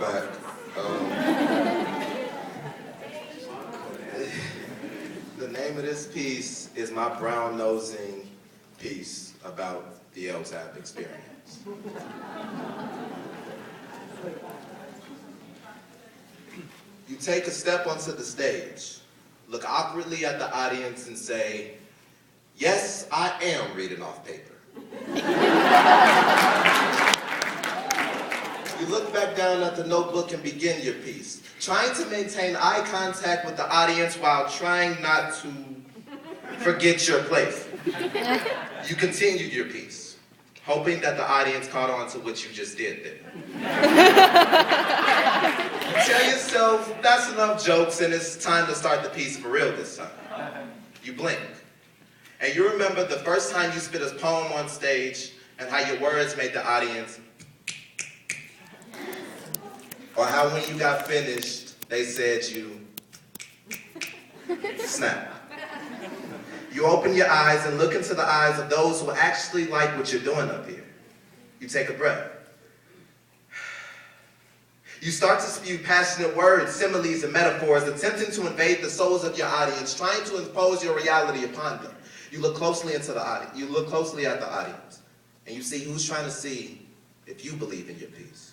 back. The name of this piece is my brown-nosing piece about the LTAB experience. You take a step onto the stage, look awkwardly at the audience and say, "Yes, I am reading off paper." You look back down at the notebook and begin your piece, trying to maintain eye contact with the audience while trying not to forget your place. You continue your piece, hoping that the audience caught on to what you just did there. You tell yourself, that's enough jokes and it's time to start the piece for real this time. You blink. And you remember the first time you spit a poem on stage and how your words made the audience, or how when you got finished, they said you snap. You open your eyes and look into the eyes of those who actually like what you're doing up here. You take a breath. You start to spew passionate words, similes, and metaphors, attempting to invade the souls of your audience, trying to impose your reality upon them. You look closely into the audience. You look closely at the audience, and you see who's trying to see if you believe in your piece.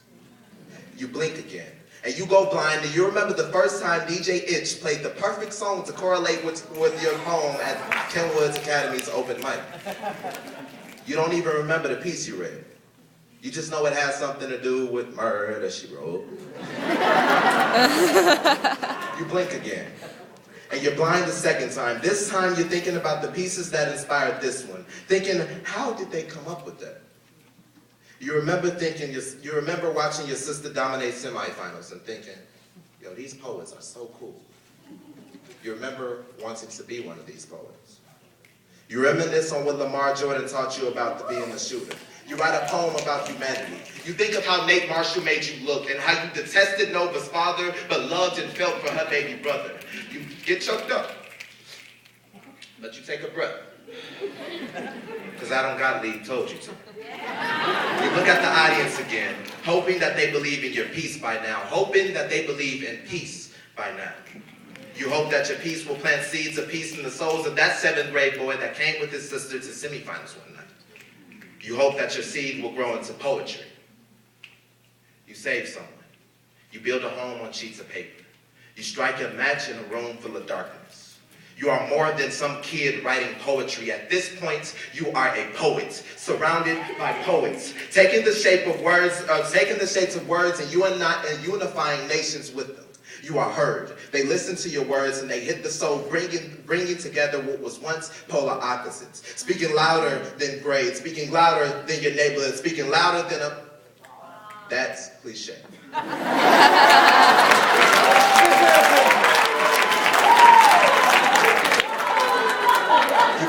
You blink again, and you go blind, and you remember the first time DJ Itch played the perfect song to correlate with your poem at Kenwood's Academy's open mic. You don't even remember the piece you read. You just know it has something to do with murder, she wrote. You blink again, and you're blind the second time. This time you're thinking about the pieces that inspired this one, thinking, how did they come up with that? You remember watching your sister dominate semifinals and thinking, yo, these poets are so cool. You remember wanting to be one of these poets. You reminisce on what Lamar Jordan taught you about being a shooter. You write a poem about humanity. You think of how Nate Marshall made you look and how you detested Nova's father but loved and felt for her baby brother. You get choked up, but you take a breath. Because I don't got leave, told you to. You look at the audience again, hoping that they believe in your piece by now, hoping that they believe in peace by now. You hope that your piece will plant seeds of peace in the souls of that 7th grade boy that came with his sister to semifinals one night. You hope that your seed will grow into poetry. You save someone. You build a home on sheets of paper. You strike a match in a room full of darkness. You are more than some kid writing poetry. At this point, you are a poet, surrounded by poets, taking the shapes of words and unifying nations with them. You are heard. They listen to your words and they hit the soul, bringing together what was once polar opposites. Speaking louder than grade, speaking louder than your neighborhood, speaking louder than a... That's cliche.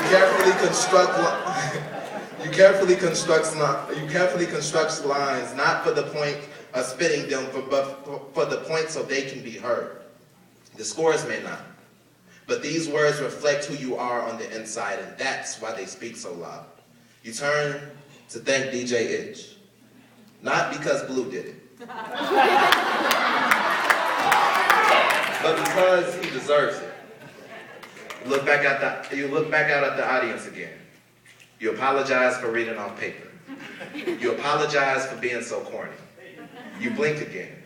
You carefully construct lines, not for the point of spitting them, but for the point so they can be heard. The scores may not, but these words reflect who you are on the inside, and that's why they speak so loud. You turn to thank DJ Itch, not because Blue did it, but because he deserves it. You look back out at the audience again. You apologize for reading off paper. You apologize for being so corny. You blink again.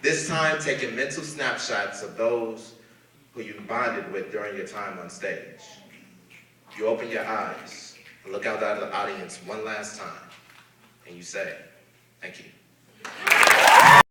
This time taking mental snapshots of those who you bonded with during your time on stage. You open your eyes and look out at the audience one last time, and you say, thank you.